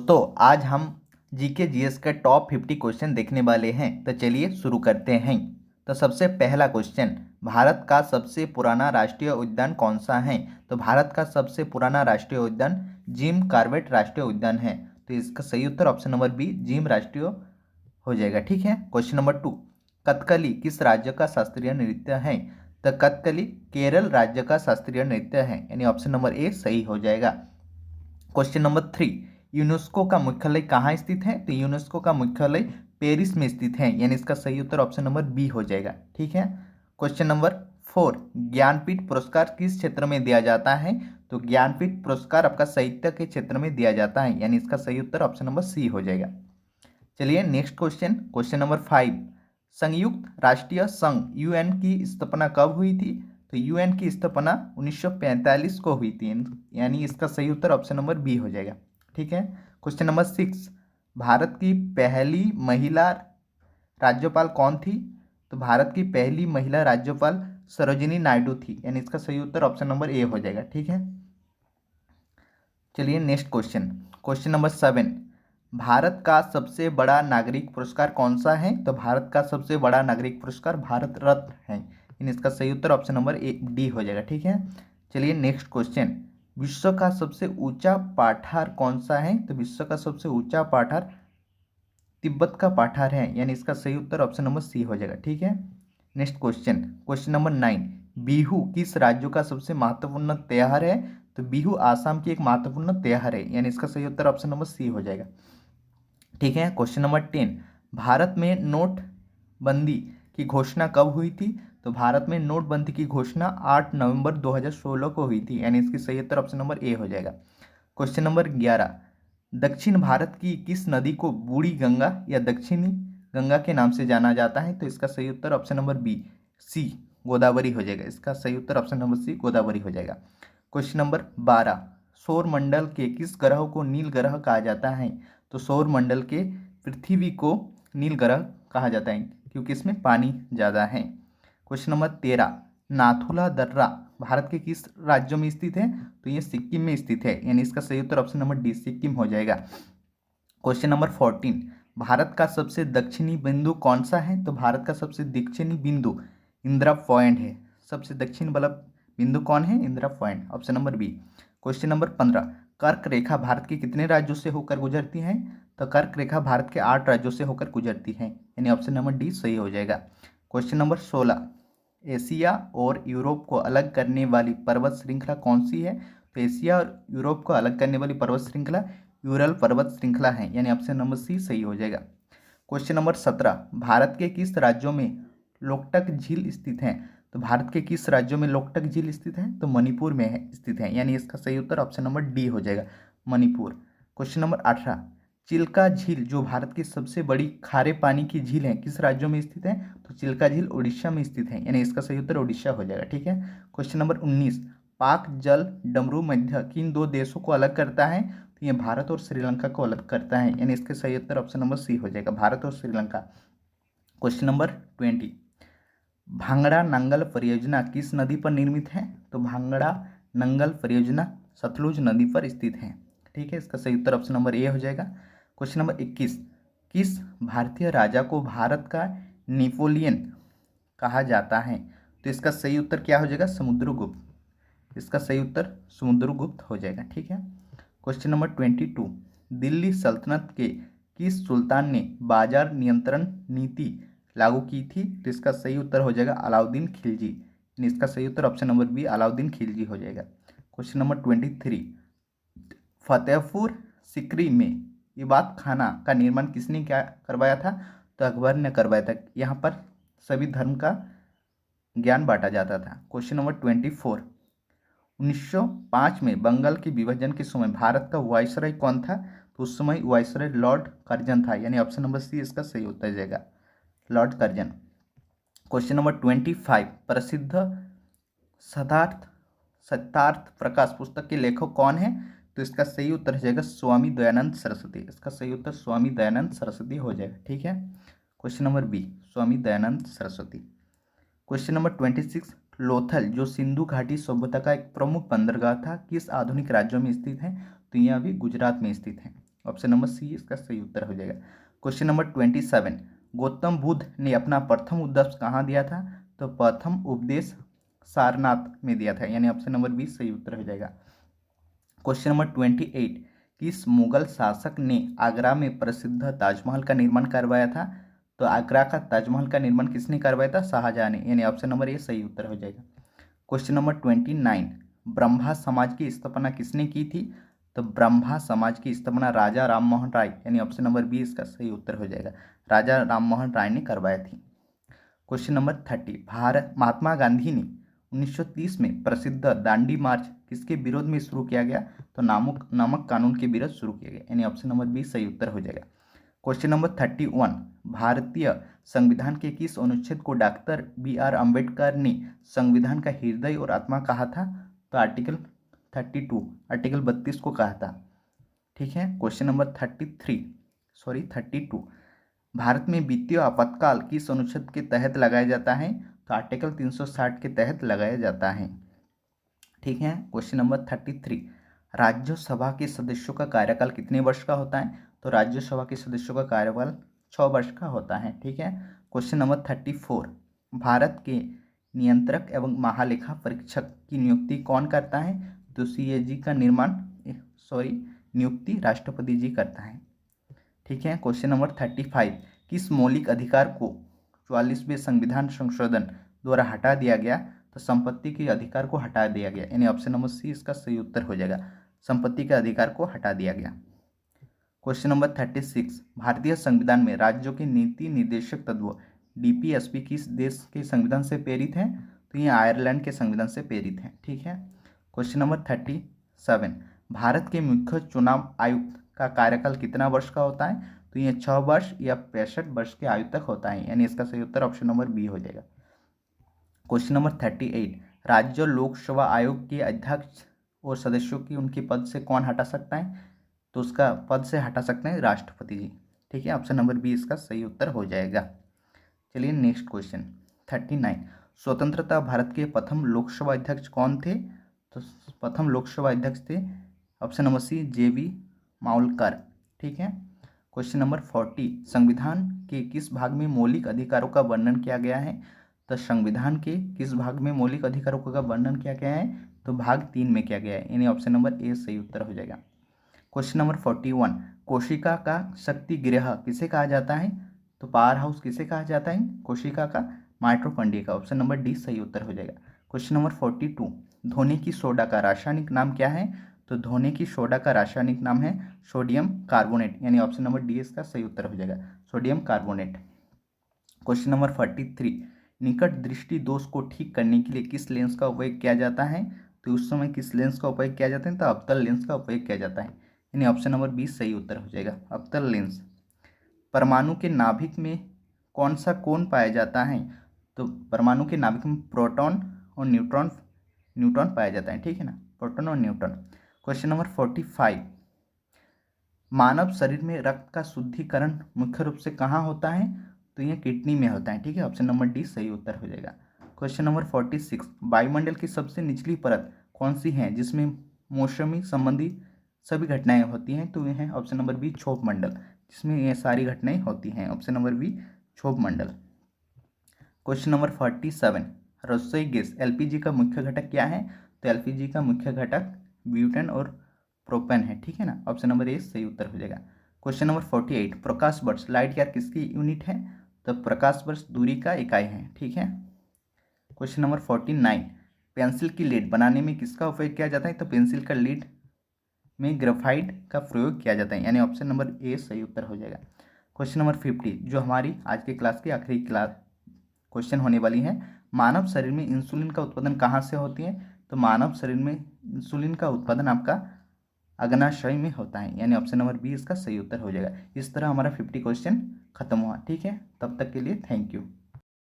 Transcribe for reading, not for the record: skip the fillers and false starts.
दोस्तों आज हम जीके जीएस के टॉप 50 क्वेश्चन देखने वाले हैं। तो चलिए शुरू करते हैं। तो सबसे पहला क्वेश्चन, भारत का सबसे पुराना राष्ट्रीय उद्यान कौन सा है? तो भारत का सबसे पुराना राष्ट्रीय उद्यान जिम कॉर्बेट राष्ट्रीय उद्यान है। तो इसका सही उत्तर ऑप्शन नंबर बी जिम राष्ट्रीय हो जाएगा। ठीक है। क्वेश्चन नंबर 2, कथकली किस राज्य का शास्त्रीय नृत्य है? तो कथकली केरल राज्य का शास्त्रीय नृत्य है, यानी ऑप्शन नंबर ए सही हो जाएगा। क्वेश्चन नंबर 3, यूनेस्को का मुख्यालय कहाँ स्थित है? तो यूनेस्को का मुख्यालय पेरिस में स्थित है, यानी इसका सही उत्तर ऑप्शन नंबर बी हो जाएगा। ठीक है। क्वेश्चन नंबर 4, ज्ञानपीठ पुरस्कार किस क्षेत्र में दिया जाता है? तो ज्ञानपीठ पुरस्कार आपका साहित्य के क्षेत्र में दिया जाता है, यानी इसका सही उत्तर ऑप्शन नंबर सी हो जाएगा। चलिए नेक्स्ट क्वेश्चन, क्वेश्चन नंबर 5, संयुक्त राष्ट्रीय संघ यूएन की स्थापना कब हुई थी? तो यूएन की स्थापना 1945 को हुई थी, यानी इसका सही उत्तर ऑप्शन नंबर बी हो जाएगा। ठीक है। क्वेश्चन नंबर 6, भारत की पहली महिला राज्यपाल कौन थी? तो भारत की पहली महिला राज्यपाल सरोजिनी नायडू थी, यानी इसका सही उत्तर ऑप्शन नंबर ए हो जाएगा। ठीक है। चलिए next question, question number 7, Bharat का सबसे बड़ा नागरिक पुरस्कार कौन सा है? तो भारत का सबसे बड़ा नागरिक पुरस्कार भारत रत्न है, इन इसका सही उत्तर ऑप्शन नंबर ए डी हो जाएगा। ठीक है। चलिए नेक्स्ट क्वेश्चन, विश्व का सबसे ऊंचा पठार कौन सा है? तो विश्व का सबसे ऊंचा पठार तिब्बत का पठार है, यानी इसका सही उत्तर ऑप्शन नंबर सी हो जाएगा। ठीक है। Next question, question number 9, Bihu किस राज्य का सबसे महत्वपूर्ण त्योहार है? तो बिहू आसाम की एक महत्वपूर्ण त्योहार है, यानी इसका सही उत्तर ऑप्शन नंबर सी हो जाएगा। ठीक है। क्वेश्चन नंबर 10, भारत में नोटबंदी की घोषणा कब हुई थी? तो भारत में नोटबंदी की घोषणा 8 नवंबर 2016 को हुई थी, यानी इसकी सही उत्तर ऑप्शन नंबर ए हो जाएगा। क्वेश्चन नंबर 11, दक्षिण भारत की किस नदी को बूढ़ी गंगा या दक्षिणी गंगा के नाम से जाना जाता है? तो इसका सही उत्तर option number B C Godavari हो जाएगा। इसका सही उत्तर ऑप्शन नंबर सी गोदावरी हो जाएगा। क्वेश्चन नंबर 12, सौर मंडल के किस ग्रह को नील ग्रह कहा जाता है? तो सौर मंडल के पृथ्वी को नील ग्रह कहा जाता है, क्योंकि इसमें पानी ज़्यादा है। क्वेश्चन नंबर 13, नाथुला दर्रा भारत के किस राज्य में स्थित है? तो ये सिक्किम में स्थित है, यानी इसका सही उत्तर ऑप्शन नंबर डी सिक्किम हो जाएगा। क्वेश्चन नंबर 14, भारत का सबसे दक्षिणी बिंदु कौन सा है? तो भारत का सबसे दक्षिणी बिंदु इंदिरा पॉइंट है। सबसे दक्षिण वाला बिंदु कौन है? Indira Point, option number B. Question number 15, कर्क रेखा भारत के कितने राज्यों से होकर गुजरती है? तो कर्क रेखा भारत के 8 राज्यों से होकर गुजरती है, यानी ऑप्शन नंबर डी सही हो जाएगा। क्वेश्चन नंबर 16, एशिया और यूरोप को अलग करने वाली पर्वत श्रृंखला कौन सी है? तो एशिया और यूरोप को अलग करने वाली पर्वत श्रृंखला यूरल पर्वत श्रृंखला है, यानी ऑप्शन नंबर सी सही हो जाएगा। क्वेश्चन नंबर 17, भारत के किस राज्यों में लोकटक झील स्थित है? तो भारत के किस राज्यों में लोकटक झील स्थित है? तो मणिपुर में स्थित है, यानी इसका सही उत्तर ऑप्शन नंबर डी हो जाएगा, मणिपुर। क्वेश्चन नंबर 18, चिल्का झील जो भारत की सबसे बड़ी खारे पानी की झील है किस राज्यों में स्थित है? तो चिल्का झील उड़ीसा में स्थित है, यानी इसका सही उत्तर उड़ीसा हो जाएगा। ठीक है। क्वेश्चन नंबर 19, पाक जल डमरू मध्य किन दो देशों को अलग करता है? तो ये भारत और श्रीलंका को अलग करता है, यानी इसका सही उत्तर ऑप्शन नंबर सी हो जाएगा, भारत और श्रीलंका। क्वेश्चन नंबर 20, भांगड़ा नंगल परियोजना किस नदी पर निर्मित है? तो भांगड़ा नंगल परियोजना सतलुज नदी पर स्थित है। ठीक है। इसका सही उत्तर ऑप्शन नंबर ए हो जाएगा। क्वेश्चन नंबर 21, किस भारतीय राजा को भारत का नेपोलियन कहा जाता है? तो इसका सही उत्तर क्या हो जाएगा? समुद्रगुप्त। इसका सही उत्तर समुद्रगुप्त हो जाएगा। ठीक है। क्वेश्चन नंबर 22, दिल्ली सल्तनत के किस सुल्तान ने बाजार नियंत्रण नीति लागू की थी? तो इसका सही उत्तर हो जाएगा अलाउद्दीन खिलजी, इसका सही उत्तर option number B Alauddin Khilji हो जाएगा। क्वेश्चन नंबर 23, फतेहपुर सिकरी में इबादत खाना का निर्माण किसने क्या करवाया था? तो अकबर ने करवाया था। यहाँ पर सभी धर्म का ज्ञान बांटा जाता था। क्वेश्चन नंबर 24, 1905 में बंगाल के विभाजन के समय भारत का वायसराय कौन था? तो उस समय वायसराय लॉर्ड कर्जन था, यानी ऑप्शन नंबर सी इसका सही उत्तर जाएगा, लॉर्ड कर्जन। क्वेश्चन नंबर 25, प्रसिद्ध सत्यार्थ प्रकाश पुस्तक के लेखक कौन है? तो इसका सही उत्तर हो जाएगा स्वामी दयानंद सरस्वती। इसका सही उत्तर स्वामी दयानंद सरस्वती हो जाएगा। ठीक है। Question number B Swami Dayanand Saraswati. Question number 26, Lothal जो सिंधु घाटी सभ्यता का एक प्रमुख बंदरगाह था किस आधुनिक राज्य में स्थित है? तो यह भी गुजरात में स्थित है। ऑप्शन नंबर सी इसका सही उत्तर हो जाएगा। क्वेश्चन नंबर 27, गौतम बुद्ध ने अपना प्रथम उपदेश कहाँ दिया था? तो प्रथम उपदेश सारनाथ में दिया था, यानी ऑप्शन नंबर बी सही उत्तर हो जाएगा। क्वेश्चन नंबर 28, किस मुगल शासक ने आगरा में प्रसिद्ध ताजमहल का निर्माण करवाया था? तो आगरा का ताजमहल का निर्माण किसने करवाया था? शाहजहां ने, यानी ऑप्शन नंबर ए सही उत्तर हो जाएगा। क्वेश्चन नंबर 29, ब्रह्मा समाज की स्थापना किसने की थी? तो ब्रह्मा समाज की स्थापना राजा राममोहन राय, यानी ऑप्शन नंबर बी इसका सही उत्तर हो जाएगा। राजा राममोहन राय ने करवाया थी। क्वेश्चन नंबर 30, भारत महात्मा गांधी ने 1930 में प्रसिद्ध दांडी मार्च किसके विरोध में शुरू किया गया? तो नमक कानून के विरोध शुरू किया गया, यानी ऑप्शन नंबर बी सही उत्तर हो जाएगा। क्वेश्चन नंबर 31, भारतीय संविधान के किस अनुच्छेद को डॉक्टर बी.आर. अम्बेडकर ने संविधान का हृदय और आत्मा कहा था? तो आर्टिकल 32 को कहा था। ठीक है। क्वेश्चन नंबर 32, भारत में वित्तीय आपातकाल किस अनुच्छेद के तहत लगाया जाता है? तो आर्टिकल 360 के तहत लगाया जाता है। ठीक है। क्वेश्चन नंबर 33, राज्यसभा के सदस्यों का कार्यकाल कितने वर्ष का होता है? तो राज्यसभा के सदस्यों का कार्यकाल 6 वर्ष का होता है। ठीक है। क्वेश्चन नंबर 34, भारत के नियंत्रक एवं महालेखा परीक्षक की नियुक्ति कौन करता है? तो सीएजी का नियुक्ति राष्ट्रपति जी करता है। ठीक है। क्वेश्चन नंबर 35, किस मौलिक अधिकार को 44वें संविधान संशोधन द्वारा हटा दिया गया? तो संपत्ति के अधिकार को हटा दिया गया, यानी ऑप्शन नंबर सी इसका सही उत्तर हो जाएगा। संपत्ति के अधिकार को हटा दिया गया। क्वेश्चन नंबर 36, भारतीय संविधान में राज्यों के नीति निर्देशक तत्व डीपीएसपी किस देश के संविधान से प्रेरित है? तो ये आयरलैंड के संविधान से प्रेरित है। ठीक है। क्वेश्चन नंबर 37, भारत के मुख्य चुनाव आयुक्त का कार्यकाल कितना वर्ष का होता है? तो ये 6 वर्ष या 65 वर्ष के आयु तक होता है, यानी इसका सही उत्तर ऑप्शन नंबर बी हो जाएगा। क्वेश्चन नंबर 38, राज्य लोकसेवा आयोग के अध्यक्ष और सदस्यों की उनके पद से कौन हटा सकता है? तो उसका पद से हटा सकते हैं राष्ट्रपति जी। ठीक है। ऑप्शन नंबर बी इसका सही उत्तर हो जाएगा। चलिए नेक्स्ट क्वेश्चन 39, स्वतंत्रता भारत के प्रथम लोकसभा अध्यक्ष कौन थे? तो प्रथम लोकसभा अध्यक्ष थे ऑप्शन नंबर सी जेबी मावलकर। ठीक है। क्वेश्चन नंबर 40, संविधान के किस भाग में मौलिक अधिकारों का वर्णन किया गया है? तो संविधान के किस भाग में मौलिक अधिकारों का वर्णन किया गया है? तो भाग 3 में किया गया है, यानी ऑप्शन नंबर ए सही उत्तर हो जाएगा। क्वेश्चन नंबर 41, कोशिका का शक्ति गृह किसे कहा जाता है? तो पावर हाउस किसे कहा जाता है? कोशिका का माइटोकॉन्ड्रिया का, ऑप्शन नंबर डी सही उत्तर हो जाएगा। क्वेश्चन नंबर 42, धोने की सोडा का रासायनिक नाम क्या है? तो धोने की सोडा का रासायनिक नाम है सोडियम कार्बोनेट, यानी ऑप्शन नंबर डी इसका सही उत्तर हो जाएगा, सोडियम कार्बोनेट। क्वेश्चन नंबर 43, निकट दृष्टि दोष को ठीक करने के लिए किस लेंस का उपयोग किया जाता है? तो उस समय किस लेंस का उपयोग किया जाता है? तो अवतल लेंस का उपयोग किया जाता है, यानी ऑप्शन नंबर 20 सही उत्तर हो जाएगा, अवतल लेंस। परमाणु के नाभिक में कौन सा कोण पाया जाता है? तो परमाणु के नाभिक में प्रोटॉन और न्यूट्रॉन पाया जाता है। ठीक है ना, प्रोटॉन और न्यूट्रॉन। क्वेश्चन नंबर 45, मानव शरीर में रक्त का शुद्धिकरण मुख्य रूप से कहाँ होता है? तो यह किडनी में होता है। ठीक है। ऑप्शन नंबर डी सही उत्तर हो जाएगा। क्वेश्चन नंबर 46, वायुमंडल की सबसे निचली परत कौन सी है जिसमें मौसमी संबंधी सभी घटनाएं होती हैं? तो यह है ऑप्शन नंबर बी क्षोभ मंडल, जिसमें यह सारी घटनाएं होती हैं, ऑप्शन नंबर बी क्षोभ मंडल। क्वेश्चन नंबर 47, रसोई गैस एलपीजी का मुख्य घटक क्या है? तो एलपीजी का मुख्य घटक ब्यूटेन और प्रोपेन है। ठीक है ना, ऑप्शन नंबर ए सही उत्तर हो जाएगा। क्वेश्चन नंबर 48, प्रकाश वर्ष लाइट ईयर किसकी यूनिट है? तो प्रकाश वर्ष दूरी का इकाई है। ठीक है। क्वेश्चन नंबर 49, पेंसिल की लीड बनाने में किसका उपयोग किया जाता है? तो पेंसिल का लीड में ग्रेफाइट का प्रयोग किया जाता है, यानी ऑप्शन नंबर ए सही उत्तर हो जाएगा। क्वेश्चन नंबर 50, जो हमारी आज की क्लास की आखिरी क्वेश्चन होने वाली है, मानव शरीर में इंसुलिन का उत्पादन कहाँ से होती है? तो मानव शरीर में इंसुलिन का उत्पादन आपका अग्नाशय में होता है, यानी ऑप्शन नंबर बी इसका सही उत्तर हो जाएगा। इस तरह हमारा 50 क्वेश्चन खत्म हुआ। ठीक है, तब तक के लिए थैंक यू।